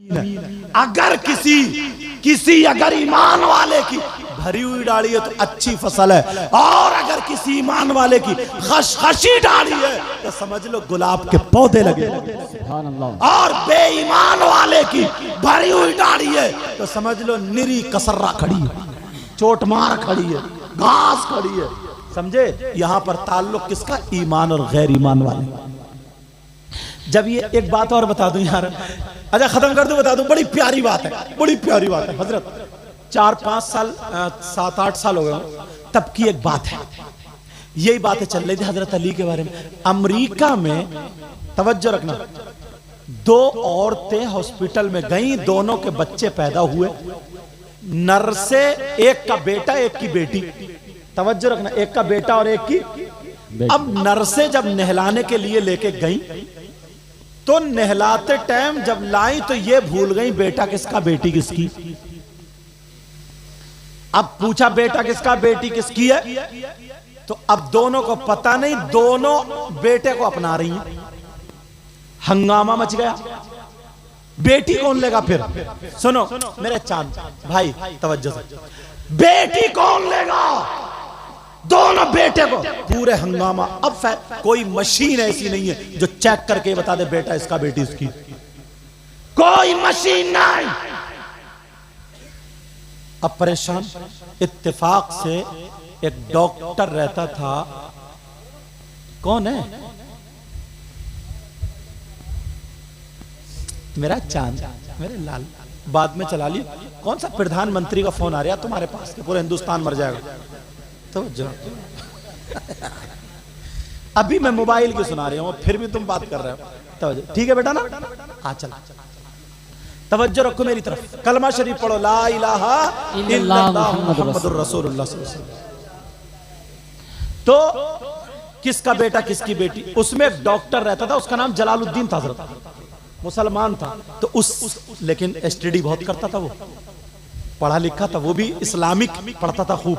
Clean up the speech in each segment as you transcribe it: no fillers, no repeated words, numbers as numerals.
अगर किसी अगर ईमान वाले की भरी हुई डाली है तो अच्छी फसल है, और अगर किसी ईमान वाले की खशखशी डाली है तो समझ लो गुलाब के पौधे लगे। और बेईमान वाले की भरी हुई डाली है तो समझ लो निरी कसर्रा खड़ी है, चोटमार खड़ी है, घास खड़ी है। समझे? यहां पर ताल्लुक किसका? ईमान और गैर ईमान वाले। जब ये एक बात और बता दूं यार, अच्छा खत्म कर दूं, बता दूं, बड़ी प्यारी बात है, बड़ी प्यारी बात है हजरत। 4-5 साल 7-8 साल हो गए तब की एक बात है, यही बातें चल रही थी हजरत अली के बारे में। अमेरिका में तवज्जो रखना, 2 औरतें हॉस्पिटल में गई, दोनों के बच्चे पैदा हुए, नर्स से एक का बेटा एक की बेटी, तवज्जो रखना, एक का बेटा और एक की। अब नर्सें जब नहलाने के लिए लेके गई तो नहलाते टाइम जब लाई तो ये भूल गई बेटा किसका बेटी किसकी। अब पूछा बेटा किसका बेटी किसकी है, तो अब दोनों को पता नहीं, दोनों बेटे को अपना रही हैं। हंगामा मच गया, बेटी कौन लेगा फिर? सुनो मेरे चांद भाई तवज्जो से, बेटी कौन लेगा? दोनों बेटे को, पूरे हंगामा। अब कोई मशीन ऐसी नहीं है जो चेक करके बता दे बेटा इसका बेटी इसकी, कोई मशीन नहीं। अब परेशान, इत्तेफाक से एक डॉक्टर रहता था, कौन है? मेरा चांद, मेरे लाल, बाद में चला लिया। कौन सा प्रधानमंत्री का फोन आ रहा तुम्हारे पास, पूरे हिंदुस्तान मर जाएगा। तो जो अभी मैं मोबाइल की सुना रहा हूं, फिर भी तुम बात कर रहे हो। तो ठीक है बेटा ना, आ चला, तवज्जो रखो मेरी तरफ, कलमा शरीफ पढ़ो, ला इलाहा इल्लल्लाह मुहम्मदुर रसूलुल्लाह सल्लल्लाहु अलैहि वसल्लम। तो किसका बेटा किसकी बेटी, उसमें एक डॉक्टर रहता था, उसका नाम जलालुद्दीन था हजरत, मुसलमान था। तो लेकिन स्टडी बहुत करता था, वो पढ़ा लिखा था, वो भी इस्लामिक पढ़ता था खूब।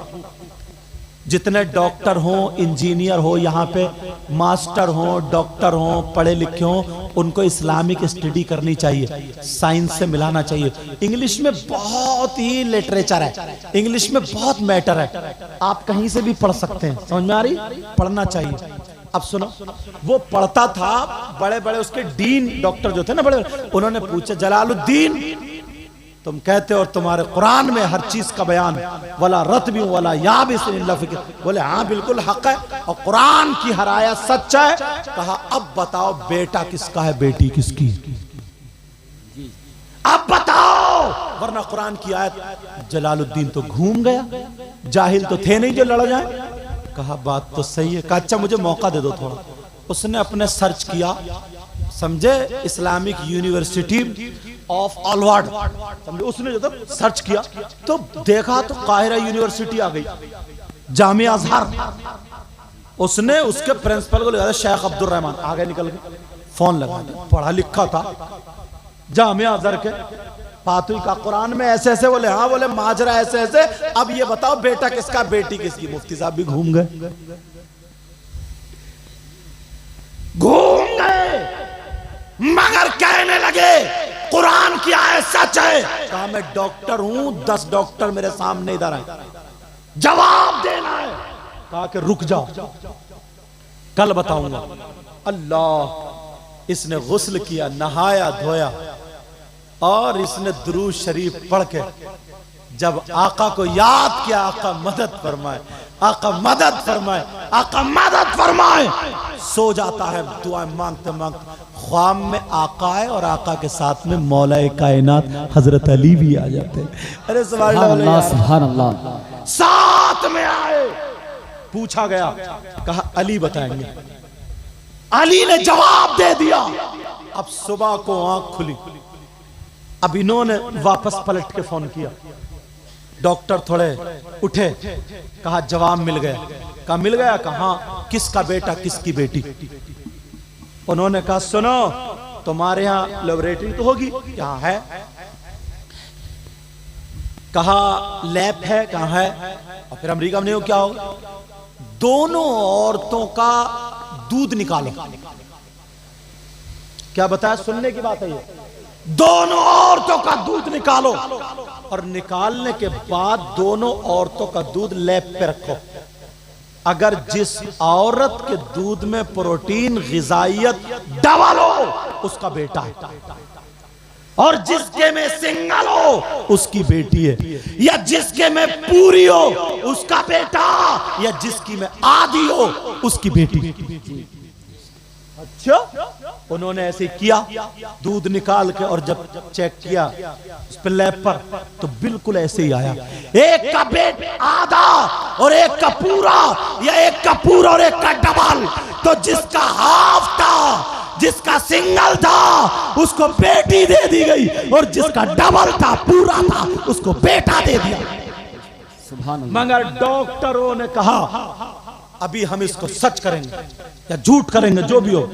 जितने डॉक्टर हो, इंजीनियर हो, यहाँ पे मास्टर हो, डॉक्टर हो, पढ़े लिखे हो, उनको इस्लामिक स्टडी करनी चाहिए, साइंस से मिलाना चाहिए। इंग्लिश में बहुत ही लिटरेचर है, इंग्लिश में बहुत मैटर है, आप कहीं से भी पढ़ सकते हैं, समझ में आ रही? पढ़ना चाहिए। अब सुनो, वो पढ़ता था, बड़े बड़े उसके डीन डॉक्टर जो थे ना बड़े, उन्होंने पूछा जलालुद्दीन तुम कहते हो और तुम्हारे कुरान में हर चीज का बयान, वला रत्बी वला याबिस इल्ला फिक्र। बोले हाँ बिल्कुल हक है, और कुरान की हर आयत सच है। कहा अब बताओ बेटा किसका है बेटी किसकी, अब बताओ, वरना कुरान की आयत। जलालुद्दीन तो घूम गया, जाहिल तो थे नहीं जो लड़ जाए। कहा बात तो सही है, कहा अच्छा मुझे मौका दे दो थोड़ा। उसने अपने सर्च किया, समझे, इस्लामिक यूनिवर्सिटी ऑफ ऑलवर्ड, समझे, उसने जब सर्च किया तो देखा तो काहिरा यूनिवर्सिटी आ गई, जामिया अज़हर। उसने उसके प्रिंसिपल को लगा, शेख अब्दुल रहमान, आगे निकल गए, फोन लगा, पढ़ा लिखा था, जामिया अज़हर के, पातुई का कुरान में ऐसे ऐसे, बोले हाँ, बोले माजरा ऐसे ऐसे, अब ये बताओ बेटा किसका बेटी किसकी। मुफ्ती साहब भी घूम गए, मगर कहने लगे कुरान की आयत सच है। कहा मैं डॉक्टर हूं, 10 डॉक्टर मेरे सामने इधर आए, जवाब देना है। कहा कि रुक जाओ, कल बताऊंगा। अल्लाह, इसने गुस्ल किया, नहाया धोया, और इसने दुरूद शरीफ पढ़ के जब आका को याद किया, आका मदद फरमाए, आका मदद फरमाए, आका मदद फरमाए, सो जाता है दुआएं मांगते मांगते। ख्वाब में आका है और आका के साथ में मौलाए कायनात हजरत अली भी आ जाते हैं। अरे सुभान अल्लाह, सुभान अल्लाह, साथ में आए। पूछा गया, कहा अली बताएंगे। अली ने जवाब दे दिया। अब सुबह को आंख खुली, अब इन्होंने वापस पलट के फोन किया, डॉक्टर थोड़े उठे, कहा जवाब मिल गया। कहा मिल गया? कहा किसका बेटा किसकी बेटी? उन्होंने कहा सुनो, तुम्हारे यहां लेबोरेटरी तो होगी, क्या है? कहा लैब है, कहां है? और फिर अमेरिका में नहीं हो, क्या होगा? दोनों औरतों का दूध निकालो। क्या बताया? सुनने की बात है ये। दोनों औरतों का दूध निकालो और निकालने के बाद दोनों औरतों का दूध लैब पे रखो। अगर जिस औरत के दूध में प्रोटीन गिजाइयत डबल हो उसका बेटा है, और जिसके में सिंगल हो उसकी बेटी है, या जिसके में पूरी हो उसका बेटा, या जिसकी में आधी हो उसकी बेटी। अच्छा, उन्होंने ऐसे किया, दूध निकाल के, और जब चेक किया उस पर लैब पर तो बिल्कुल ऐसे ही आया, एक का बेट आधा और एक का पूरा, या एक का पूरा और एक का डबल। तो जिसका हाफ था, जिसका सिंगल था, उसको बेटी दे दी गई, और जिसका डबल था, पूरा था, उसको बेटा दे दिया। मगर डॉक्टरों ने कहा अभी हम इसको सच करेंगे या झूठ करेंगे, जो भी हो।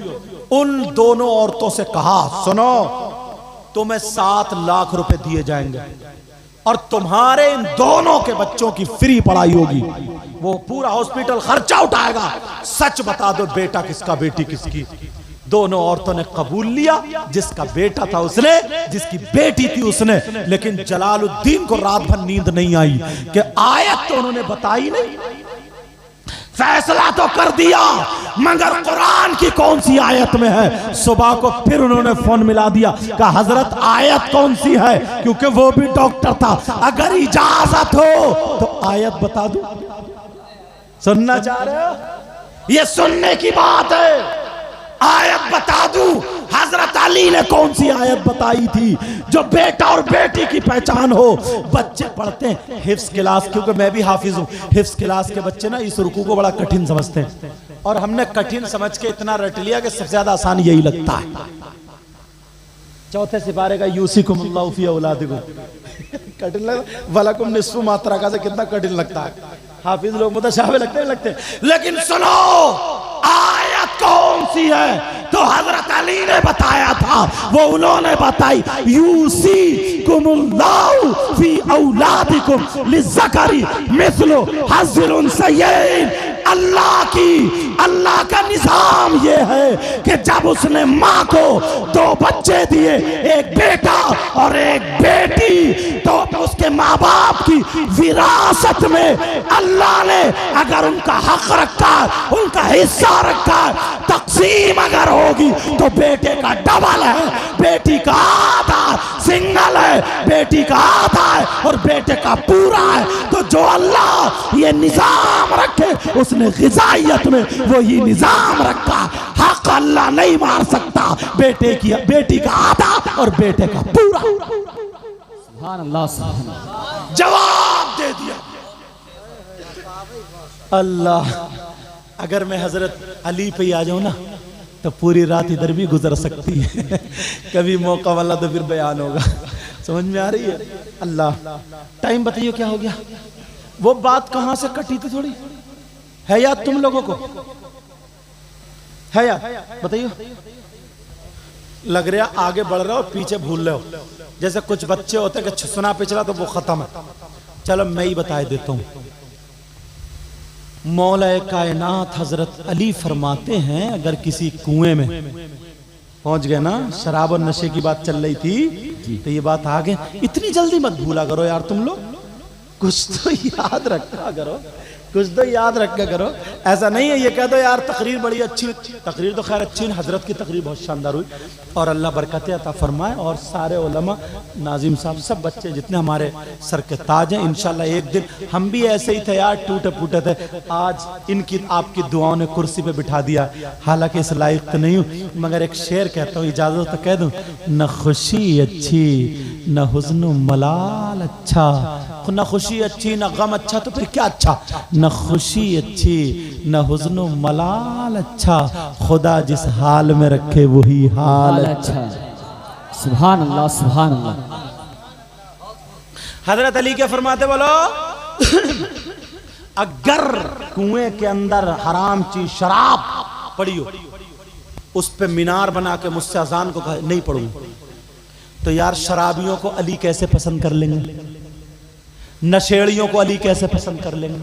उन दोनों औरतों से कहा, सुनो, तुम्हें 7 लाख रुपए दिए जाएंगे और तुम्हारे इन दोनों के बच्चों की फ्री पढ़ाई होगी, वो पूरा हॉस्पिटल खर्चा उठाएगा, सच बता दो बेटा किसका बेटी किसकी। दोनों औरतों ने कबूल लिया, जिसका बेटा था उसने, जिसकी बेटी थी उसने। लेकिन जलालुद्दीन को रात भर नींद नहीं आई कि आयत तो उन्होंने बताई नहीं, फैसला तो कर दिया, मगर कुरान की कौन सी आयत में है। सुबह को फिर उन्होंने फोन मिला दिया, कहा हजरत आयत कौन सी है, क्योंकि वो भी डॉक्टर था। अगर इजाजत हो तो आयत बता दूं। सुनना चाह रहे हो? ये सुनने की बात है, आयत बता दूं। हजरत अली ने कौन सी आयत बताई थी जो बेटा और बेटी की पहचान हो। बच्चे पढ़ते हैं हिफ्स क्लास, क्योंकि मैं भी हाफिज हूं, हिफ्स क्लास के बच्चे ना इस रुकू को बड़ा कठिन समझते हैं, और हमने कठिन समझ के इतना रट लिया कि सबसे ज्यादा आसान यही लगता है। चौथे सिपारे का यूसिकुमुल्लाहु फी औलादिकुम कठिन लगा, वलकुम निस्फु मात्रा का से कितना कठिन लगता है। हाफिज लोग मुतशाबिह लगते, लेकिन सुनो आयत कौन सी है तो हजरत अली ने बताया था, वो उन्होंने बताई, यूसिकुमुल्लाहु फी औलादिकुम लिज़्ज़करी मिस्लु हज़्ज़िल उन्सयैन। अल्लाह का निजाम ये है कि जब उसने माँ को 2 बच्चे दिए, एक बेटा और एक बेटी, तो उसके माँ बाप की विरासत में अल्लाह ने अगर उनका हक रखा, उनका हिस्सा रखा, तकसीम अगर होगी तो बेटे का डबल है, बेटी का आधा, सिंगल है, बेटी का आधा है और बेटे का पूरा है। तो जो अल्लाह ये निजाम रखे उसने गिजाइयत में वही निजाम रखा। हक अल्लाह नहीं मार सकता, बेटी का आधा और बेटे का पूरा। सुभान अल्लाह, जवाब दे दिया अल्लाह। अगर मैं हजरत अली पे ही आ जाऊं ना तो पूरी रात इधर भी गुजर सकती है कभी मौका वाला तो फिर बयान होगा। समझ में आ रही है? अल्लाह, टाइम बताइए क्या हो गया? वो बात कहां से कटी थी, थोड़ी है याद तुम लोगों को? है याद? बताइए। लग रहा आगे बढ़ रहे हो पीछे भूल रहे हो, जैसे कुछ बच्चे होते हैं कि सुना पिछला तो वो खत्म है। चलो मैं ही बता देता हूं। मौला कायनात हजरत अली फरमाते हैं, अगर किसी कुएं में पहुंच गए ना, शराब और नशे की बात चल रही थी तो ये बात आ गई, इतनी जल्दी मत भूला करो यार तुम लोग, कुछ तो याद रखा करो, कुछ तो याद रखा करो। ऐसा नहीं है ये कह दो यार तकरीर बड़ी अच्छी, तकरीर तो खैर अच्छी, हजरत की तकरीर बहुत शानदार हुई और अल्लाह बरकतें अता फरमाए, और सारे उलमा, नाजिम साहब, सब बच्चे जितने हमारे सर के ताज हैं, इंशाल्लाह एक दिन हम भी ऐसे ही थे यार, टूटे फूटे थे, आज इनकी आपकी दुआओं ने कुर्सी पे बिठा दिया। हालांकि इस लायक तो नहीं हूँ, मगर एक शेर कहता हूँ, इजाजत तो कह दूं, न खुशी अच्छी न हुज़्न मलाल अच्छा, न खुशी अच्छी न गम अच्छा, तो फिर क्या अच्छा? न खुशी अच्छी न हुज़्न मलाल अच्छा, खुदा जिस हाल में रखे वही हाल अच्छा। सुभान अल्लाह, सुभान अल्लाह। हजरत अली क्या फरमाते बोलो? अगर कुएं के अंदर हराम चीज शराब पड़ी हो, उस पे मीनार बना के मुझसे अजान को नहीं पढ़ूंगा, तो यार शराबियों को अली कैसे पसंद कर लेंगे? नशेड़ियों को अली कैसे पसंद कर लेंगे?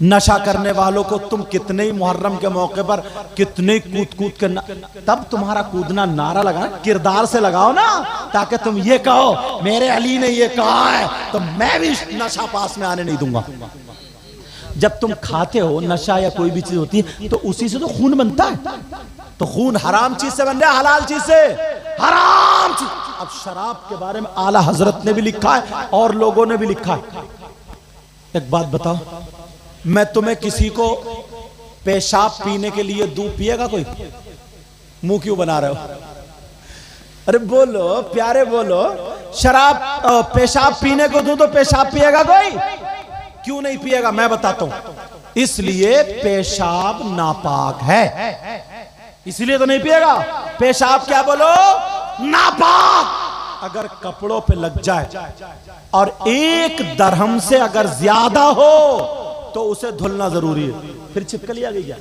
नशा करने वालों को तुम कितने ही मुहर्रम के मौके पर कितने कूद कूद के तब तुम्हारा कूदना नारा लगाना किरदार से लगाओ ना, ताकि तुम ये कहो मेरे अली ने ये कहा है तो मैं भी नशा पास में आने नहीं दूंगा। जब तुम खाते हो नशा या कोई भी चीज होती है तो उसी से तो खून बनता है, तो खून हराम चीज से बन रहा है, हलाल चीज से, हराम चीज। अब शराब के बारे में आला हजरत ने भी लिखा है और लोगों ने भी लिखा है। एक बात बताओ, मैं तुम्हें किसी को पेशाब पीने के लिए दूं, पिएगा कोई? मुंह क्यों बना रहे हो? अरे बोलो प्यारे बोलो, शराब पेशाब पीने को दूं तो पेशाब पिएगा कोई? क्यों नहीं पिएगा? मैं बताता हूं, इसलिए पेशाब नापाक है, इसलिए तो नहीं पिएगा। पेशाब क्या बोलो? नापाक। अगर कपड़ों पे लग जाए और 1 दरहम से अगर ज्यादा हो तो उसे धुलना जरूरी है। फिर छिपकली आ गई क्या?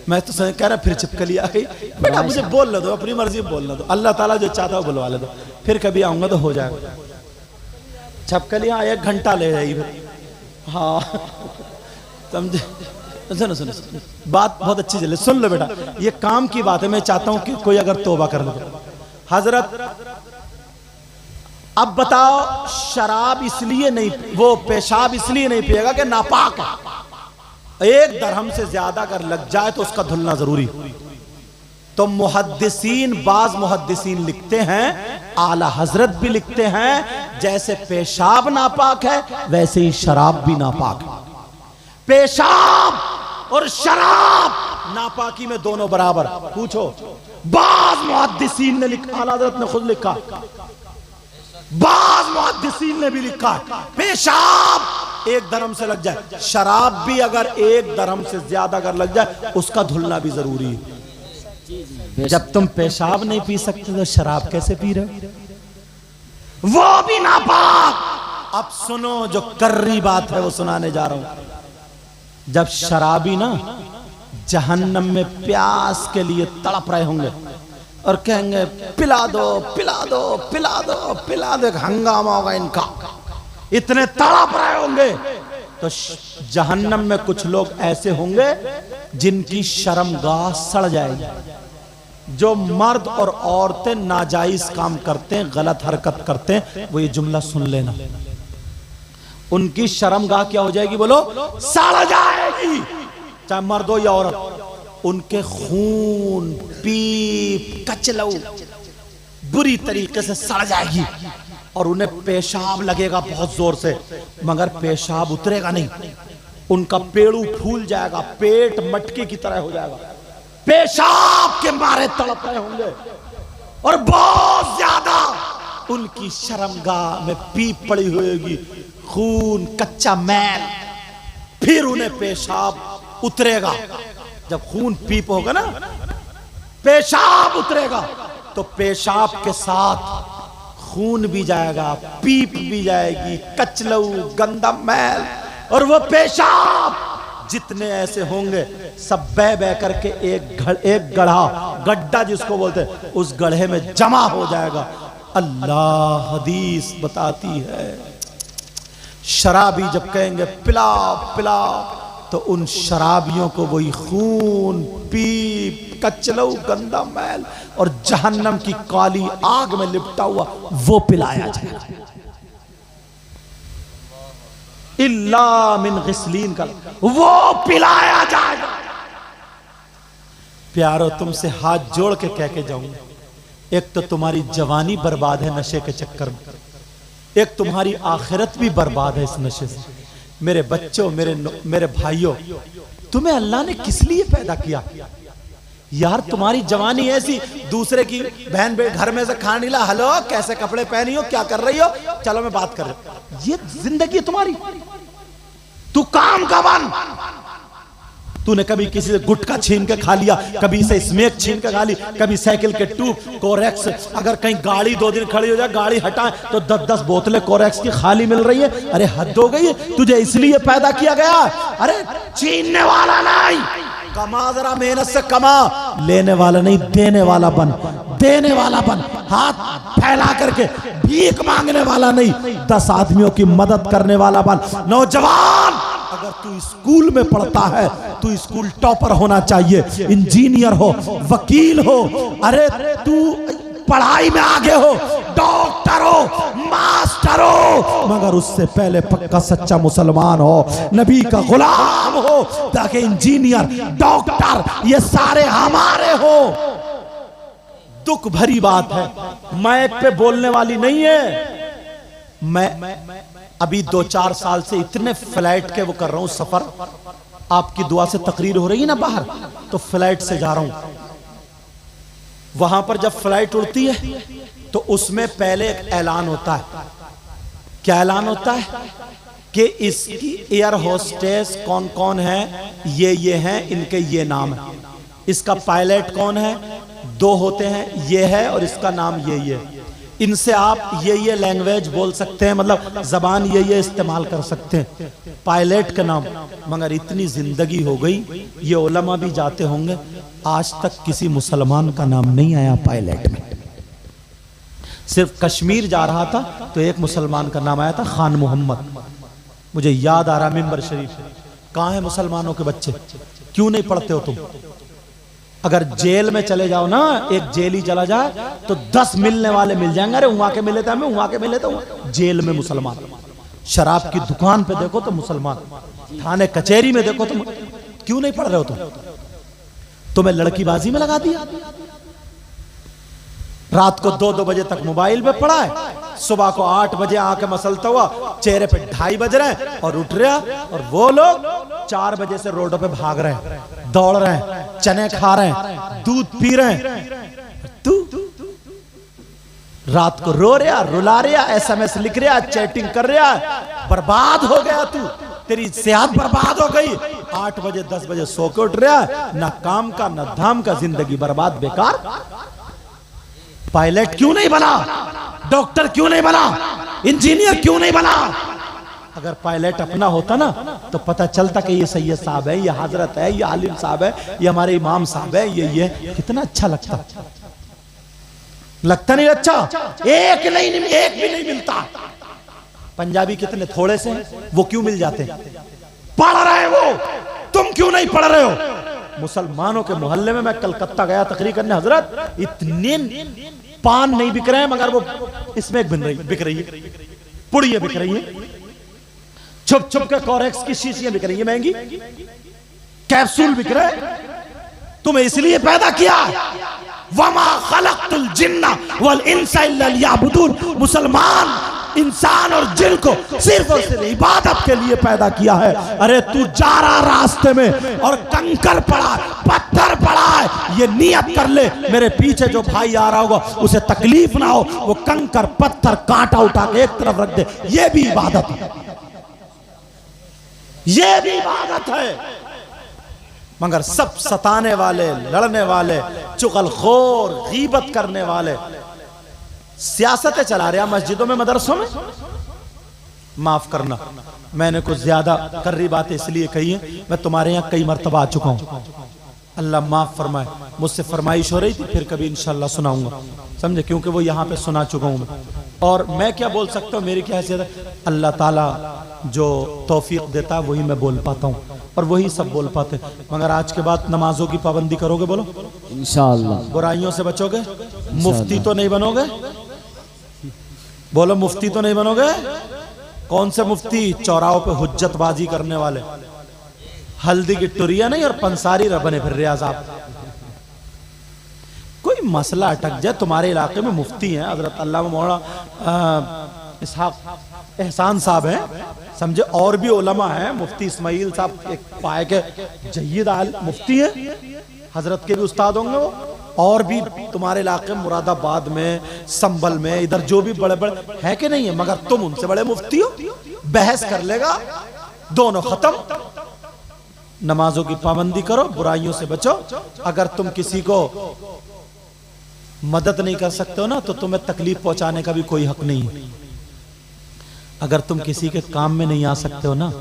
मैं तो कह रहा फिर छिपकली आ गई। बेटा मुझे बोलने दो, अपनी मर्जी बोलने दो, अल्लाह ताला जो चाहता है बुलवा ले दो, फिर कभी आऊंगा तो हो जाएगा। छिपकलियां 1 घंटा ले जाएगी फिर। हाँ समझे? सुनो सुनो, बात बहुत अच्छी चले, सुन लो बेटा, ये काम की बात है। मैं चाहता हूं कि कोई अगर तौबा कर ले। हजरत अब बताओ, शराब इसलिए नहीं, वो पेशाब इसलिए नहीं पिएगा कि नापाक है। 1 दरहम से ज्यादा अगर लग जाए तो उसका धुलना जरूरी। तो मुहद्दिसीन, बाज मुहद्दिसीन लिखते हैं, आला हजरत भी लिखते हैं, जैसे पेशाब नापाक है वैसे ही शराब भी नापाक है। पेशाब और शराब नापाकी में दोनों बराबर। पूछो, बाज मुहद्दिसीन ने लिखा, आला हजरत ने खुद लिखा, बाज मुहद्दिसीन ने भी लिखा, पेशाब 1 दरहम से लग जाए, शराब भी अगर 1 दरहम से ज्यादा अगर लग जाए उसका धुलना भी जरूरी है। जब तुम पेशाब नहीं पी सकते तो शराब कैसे पी रहे हो? वो भी नापाक। अब सुनो, जो कर्री बात है वो सुनाने जा रहा हूं। जब शराबी ना जहन्नम में प्यास के लिए तड़प रहे होंगे और कहेंगे पिला दो पिला दो पिला दो पिला दो, एक हंगामा होगा इनका, इतने तड़प रहे होंगे, तो जहन्नम में कुछ लोग ऐसे होंगे जिनकी शर्मगाह सड़ जाएगी। जो मर्द और औरतें नाजायज काम करते हैं, गलत हरकत करते हैं, वो ये जुमला सुन लेना, उनकी शर्मगाह क्या हो जाएगी? बोलो, सड़ जाएगी। चाहे मर्द हो या औरत, उनके खून, पीप, कचलऊ बुरी तरीके से सड़ जाएगी और उन्हें पेशाब लगेगा बहुत जोर से, मगर पेशाब उतरेगा नहीं। उनका पेड़ू फूल जाएगा, पेट मटके की तरह हो जाएगा, पेशाब के मारे तड़प रहे होंगे और बहुत ज्यादा उनकी शर्मगाह में पीप पड़ी होगी, खून, कच्चा मैल। फिर उन्हें पेशाब उतरेगा। जब खून पीप होगा ना, पेशाब उतरेगा, तो पेशाब के साथ खून भी जाएगा, पीप भी जाएगी, कचलऊ, गंदा मैल, और वो पेशाब जितने ऐसे होंगे सब बह बह करके एक गड्ढा जिसको बोलते हैं, उस गड्ढे में जमा हो जाएगा। अल्लाह हदीस बताती है, शराबी जब कहेंगे पिला पिला, तो उन शराबियों को वही खून, पीप, कचलऊ, गंदा मैल और जहन्नम की काली आग में लिपटा हुआ वो पिलाया जाएगा। इल्ला मिन गिस्लीन का वो पिलाया जाएगा। प्यारो, तुमसे हाथ जोड़ के कह के जाऊंगा, एक तो तुम्हारी जवानी बर्बाद है नशे के चक्कर में, एक तुम्हारी आखिरत भी बर्बाद है इस नशे से। मेरे बच्चों, मेरे भाइयों, तुम्हें अल्लाह ने किस लिए पैदा किया? यार तुम्हारी जवानी ऐसी, दूसरे की बहन घर में से खाना निकला, हेलो कैसे कपड़े पहनी हो, क्या कर रही हो, चलो मैं बात कर रहा हूं, ये जिंदगी है तुम्हारी। तू काम का बन। तूने कभी किसी से गुटखा छीन के खा लिया, कभी से स्मोक छीन के खा ली, कभी साइकिल के ट्यूब, कोरेक्स, अगर कहीं गाड़ी 2 दिन खड़ी हो जाए, गाड़ी हटाए तो 10-10 बोतलें कोरेक्स की खाली मिल रही है। अरे हद हो गई है, तुझे इसलिए पैदा किया गया। अरे छीनने वाला नहीं, कमा, जरा मेहनत से कमा, लेने वाला नहीं, देने वाला बन, देने वाला बन, हाथ फैला करके भीख मांगने वाला नहीं, 10 आदमियों की मदद करने वाला बन। नौजवान अगर तू स्कूल में पढ़ता है तू स्कूल टॉपर होना चाहिए, इंजीनियर हो, वकील हो, अरे तू पढ़ाई में आगे हो, डॉक्टर हो, मास्टर हो, मगर उससे पहले पक्का सच्चा मुसलमान हो, नबी का गुलाम हो, ताकि इंजीनियर, डॉक्टर ये सारे हमारे हो। दुख भरी बात है, माइक पे बोलने वाली नहीं है। मैं अभी 2-4 साल से इतने फ्लाइट के वो कर रहा हूं सफर, आपकी दुआ से तकरीर हो रही है ना बाहर, तो फ्लाइट से जा रहा हूं। वहां पर जब फ्लाइट उड़ती है तो उसमें पहले एक ऐलान होता है। क्या ऐलान होता है कि इसकी एयर होस्टेस कौन कौन है, ये हैं, इनके ये नाम है। इसका पायलट कौन है, 2 होते हैं, ये है और इसका नाम ये। इनसे आप ये लैंग्वेज बोल सकते हैं, मतलब जबान ये इस्तेमाल कर सकते हैं, पायलट का नाम। मगर इतनी जिंदगी हो गई, ये उलमा भी जाते होंगे, आज तक किसी मुसलमान का नाम नहीं आया पायलट में। सिर्फ कश्मीर जा रहा था तो एक मुसलमान का नाम आया था, खान मोहम्मद। मुझे याद आ रहा मिंबर शरीफ। कहां है मुसलमानों के बच्चे, क्यों नहीं पढ़ते हो तुम? अगर जेल में चले जाओ ना, एक जेली चला जाए तो 10 मिलने वाले मिल जाएंगे। अरे वहां के मिले थे हमें, वहां के मिले थे। जेल में मुसलमान, शराब की दुकान पे देखो तो मुसलमान, थाने कचहरी में देखो तो। क्यों नहीं पढ़ रहे हो तुम? तुम्हें लड़कीबाजी में लगा दिया। रात को 2-2 बजे तक मोबाइल पे पड़ा है, सुबह को 8 बजे आके मसलता हुआ चेहरे पे 2:30 बज रहे हैं और उठ रहा, और वो लोग 4 बजे से रोडों पे भाग रहे हैं, दौड़ रहे हैं, चने खा रहे हैं, दूध पी रहे हैं। तू रात को रो रहा, रुला रहा, SMS लिख रहा, चैटिंग कर रहा, बर्बाद हो गया तू, तेरी सेहत बर्बाद हो गई। 8 बजे 10 बजे सो के उठ रहा है, ना काम का ना धाम का, जिंदगी बर्बाद बेकार। पायलट क्यों नहीं बना, डॉक्टर क्यों नहीं बना, इंजीनियर क्यों नहीं बना? अगर पायलट अपना होता ना तो पता चलता कि ये सैयद साहब है, ये हजरत है, ये आलिम साहब है, ये हमारे इमाम साहब है, ये कितना अच्छा लगता। लगता नहीं अच्छा? एक भी नहीं मिलता। पंजाबी कितने थोड़े से हैं, वो क्यों मिल जाते हैं? पढ़ रहे वो, तुम क्यों नहीं पढ़ रहे हो? मुसलमानों के मोहल्ले में मैं कलकत्ता गया तकरीर करने, हजरत इतने पान नहीं बिक रहे हैं, मगर वो इसमें बिक रही है, पुड़ियां बिक रही है, छुप छुप के कोरेक्स की शीशियां बिक रही है, महंगी कैप्सूल बिक रहे। तुम्हें इसलिए पैदा किया, वमा खलक़तुल जिन्ना वल इंसा इल्ला लियअबुदून। मुसलमान इंसान और जिन को सिर्फ और सिर्फ इबादत के लिए पैदा किया है। अरे तू जा रहा रास्ते में और कंकर पड़ा, पत्थर पड़ा है, ये नियत कर ले, मेरे पीछे जो भाई आ रहा होगा उसे तकलीफ ना हो, वो कंकर पत्थर कांटा उठा के एक तरफ रख दे। ये भी इबादत है, ये भी इबादत है। मगर सब सताने वाले, लड़ने वाले, चुगलखोर, गीबत करने वाले सियासतें चला रहे हैं मस्जिदों में, मदरसों में। माफ करना, मैंने कुछ ज्यादा कर्री बातें इसलिए कही है, मैं तुम्हारे यहाँ कई मर्तबा आ चुका हूँ, अल्लाह माफ फरमाए। मुझसे फरमाइश हो रही थी, फिर कभी इंशाल्लाह सुनाऊंगा, समझे, क्योंकि वो यहाँ पे सुना चुका हूँ मैं। और मैं क्या बोल सकता हूँ, मेरी क्या हैसियत है? अल्लाह ताला जो तौफीक देता है वही मैं बोल पाता हूँ, और वही सब बोल पाते। मगर आज के बाद नमाजों की पाबंदी करोगे? बोलो इंशाअल्लाह। बुराइयों से बचोगे? मुफ्ती तो नहीं बनोगे? बोलो मुफ्ती तो नहीं बनोगे? कौन से मुफ्ती? चौराहों पे हुज्जतबाजी करने वाले, हल्दी की टुरिया नहीं और पंसारी बने फिर रियाज। आप कोई मसला अटक जाए, तुम्हारे इलाके में मुफ्ती हैं, हजरत अल्लामा मौलाना इसहाक एहसान साहब हैं, समझे, और भी उलमा हैं, मुफ्ती इस्माइल साहब एक पाए के जय्यद मुफ्ती हैं, हजरत के भी उस्ताद होंगे वो, और भी तुम्हारे इलाके मुरादाबाद में, संभल में, इधर जो भी बड़े बड़े है कि नहीं है, मगर तुम उनसे बड़े मुफ्ती हो। बहस कर लेगा, दोनों खत्म। नमाजों की पाबंदी करो, बुराइयों से बचो। अगर तुम किसी को मदद नहीं कर सकते हो ना, तो तुम्हें तकलीफ पहुंचाने का भी कोई हक नहीं है। अगर तुम किसी के काम में नहीं आ सकते हो ना,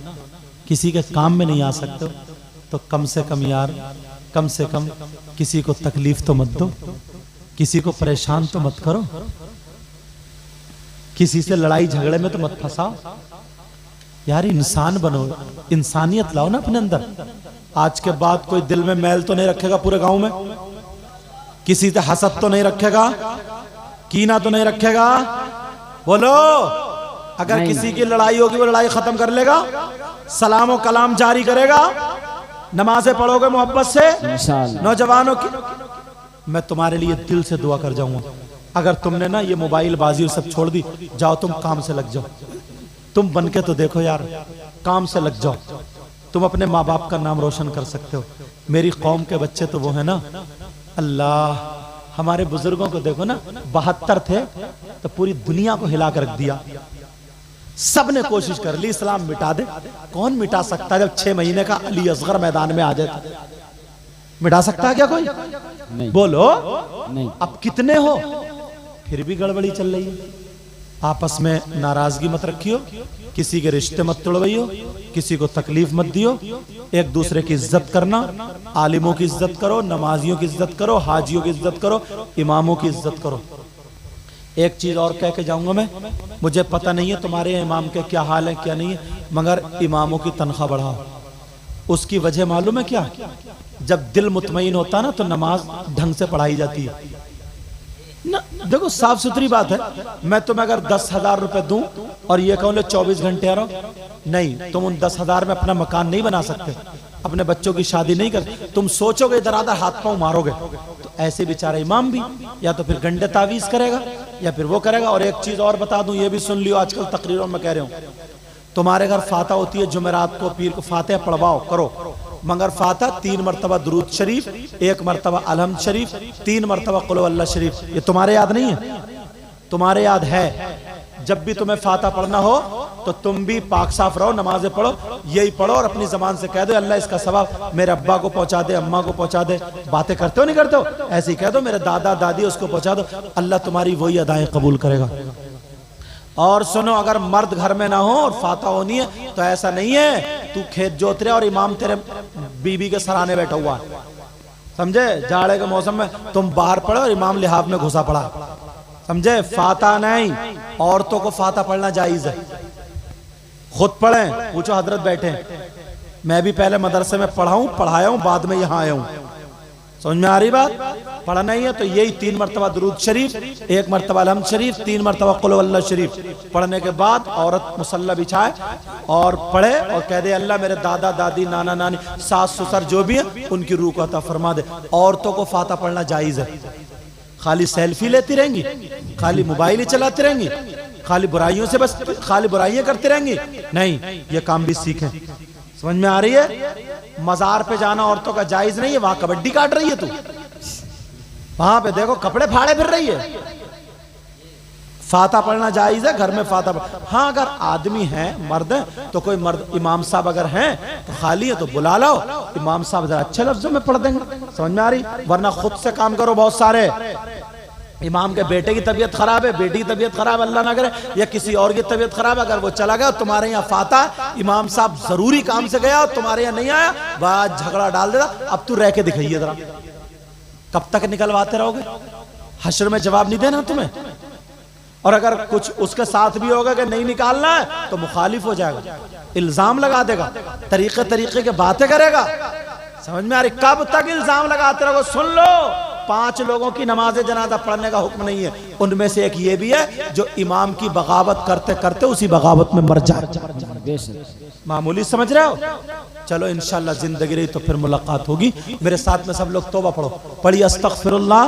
किसी के काम में नहीं आ सकते हो, तो कम से कम यार, कम से कम किसी को तकलीफ तो मत दो, किसी को परेशान तो मत करो, किसी से लड़ाई झगड़े में तो मत फंसाओ। यार इंसान बनो, इंसानियत लाओ ना अपने अंदर। आज के बाद कोई दिल में मैल तो नहीं रखेगा पूरे गांव में, किसी से हसद तो नहीं रखेगा, कीना तो नहीं रखेगा। बोलो, अगर किसी की लड़ाई होगी वो लड़ाई खत्म कर लेगा, सलाम और कलाम जारी करेगा, नमाजें पढ़ोगे मोहब्बत से। नौजवानों की मैं तुम्हारे लिए दिल से दुआ कर जाऊंगा, अगर तुमने ना ये मोबाइल बाजी और सब छोड़ दी, जाओ तुम काम से लग जाओ। तुम बन के तो देखो यार, काम से लग जाओ, तुम अपने माँ बाप का नाम रोशन कर सकते हो। मेरी कौम के बच्चे तो वो है ना, अल्लाह हमारे बुजुर्गों को देखो ना, 72 थे तो पूरी दुनिया को हिला कर रख दिया। सब ने कोशिश कर ली इस्लाम मिटा दे, कौन मिटा सकता है? जब 6 महीने का अली असगर मैदान में आ जाए, मिटा सकता है क्या कोई? नहीं। बोलो नहीं। अब कितने हो फिर भी गड़बड़ी चल रही है। आपस में नाराजगी मत रखियो, किसी के रिश्ते मत तोड़वाइयो, किसी को तकलीफ मत दियो, एक दूसरे की इज्जत करना, आलिमों की इज्जत करो, नमाजियों की इज्जत करो, हाजियों की इज्जत करो, इमामों की इज्जत करो। एक चीज और कह के जाऊंगा मैं, मुझे पता नहीं है तुम्हारे इमाम के क्या हाल है क्या नहीं है, मगर इमामों की तनख्वाह बढ़ाओ। उसकी वजह मालूम है क्या? जब दिल मुतमईन होता ना तो नमाज ढंग से पढ़ाई जाती है ना। देखो साफ सुथरी बात है, मैं तुम्हें अगर 10,000 रुपए दूं और ये कहूं ले 24 घंटे आ रहा, नहीं, तुम उन 10,000 में अपना मकान नहीं बना सकते, अपने बच्चों की शादी नहीं कर, तुम सोचोगे इधर आधा हाथ पांव मारोगे। तो ऐसे बेचारा इमाम भी या तो फिर गंडे तावीज करेगा या फिर वो करेगा। और एक चीज और बता दूं, ये भी सुन लियो, आजकल तकरीरों में कह रहे हूं, तुम्हारे घर फाता होती है जुमेरात को, पीर को फातिहा पढ़वाओ करो, मगर फाता 3 मरतबा दुरूद शरीफ, 1 मरतबा अलहम्द शरीफ, 3 मरतबा कुल अल्लाह शरीफ। ये तुम्हारे याद नहीं है? तुम्हारे याद है। जब भी तुम्हें फाता पढ़ना हो तो तुम भी पाक साफ रहो, नमाजें पढ़ो, यही पढ़ो और अपनी जबान से कह दो अल्लाह इसका सवाब मेरे अब्बा को पहुंचा दे, अम्मा को पहुंचा दे। बातें करते हो नहीं करते हो? ऐसे ही कह दो मेरे दादा दादी उसको पहुंचा दो, अल्लाह तुम्हारी वही अदाएं कबूल करेगा। और सुनो, अगर मर्द घर में ना हो और फाता होनी है तो ऐसा नहीं है तू खेत जोत रहे और इमाम तेरे बीबी के सराहने बैठा हुआ है, समझे? जाड़े के मौसम में तुम बाहर पड़े और इमाम लिहाफ में घुसा पड़ा, समझे? फाता नहीं, औरतों को फाता पढ़ना जायज है, खुद पढ़े, पूछो हजरत बैठे, मैं भी पहले मदरसे में पढ़ाया हूं, बाद में यहां आया हूं। समझ में आ रही बात? पढ़ना ही है तो यही 3 मरतबा दुरूद शरीफ, 1 मरतबा अलहम्द शरीफ, 3 मरतबा कुल अल्लाह शरीफ पढ़ने के बाद औरत मुसल्ला बिछाए और पढ़े और कह दे अल्लाह मेरे दादा दादी नाना नानी सास ससुर जो भी है उनकी रूह को अता फरमा दे। औरतों को फाता पढ़ना जायज है। खाली सेल्फी लेती रहेंगी, खाली मोबाइल ही चलाती रहेंगी, खाली बुराइयों से बस खाली बुराइयां करती रहेंगी, नहीं, ये काम भी सीखें। समझ में आ रही है? मजार पे जाना औरतों का जायज नहीं है, वहां कबड्डी काट रही है तू, वहां पे देखो कपड़े फाड़े फिर रही है। फाता पढ़ना जायज है घर में, फाता हाँ अगर आदमी है, मर्द है तो कोई मर्द इमाम साहब अगर हैं तो खाली है तो बुला लो, इमाम साहब जरा अच्छे लफ्जों में पढ़ देंगे। समझ में आ रही? वरना खुद से काम करो। बहुत सारे इमाम के बेटे की तबीयत खराब है, बेटी की तबीयत खराब, अल्लाह ना करे, या किसी और की तबीयत खराब, अगर वो चला गया तुम्हारे यहाँ फाता, इमाम साहब जरूरी काम से गया और तुम्हारे यहाँ नहीं आया, बात झगड़ा डाल देगा। अब तू रह के दिखाइए जरा, कब तक निकलवाते रहोगे? हश्र में जवाब नहीं देना तुम्हें। और अगर कुछ उसके साथ भी होगा कि नहीं निकालना है तो मुखालिफ हो जाएगा, इल्जाम लगा देगा, तरीके तरीके के बातें करेगा। समझ में आ रही? कब तक इल्जाम लगाते रहोगे? सुन लो, 5 लोगों की नमाज जनाजा पढ़ने का हुक्म नहीं है, उनमें से एक ये भी है जो इमाम की बगावत करते करते उसी बगावत में मर जाए। मामूली समझ रहे हो? चलो इंशाल्लाह जिंदगी रही तो फिर मुलाकात होगी। मेरे साथ में सब लोग तौबा पढ़ो, पढ़िए अस्तगफिरुल्लाह।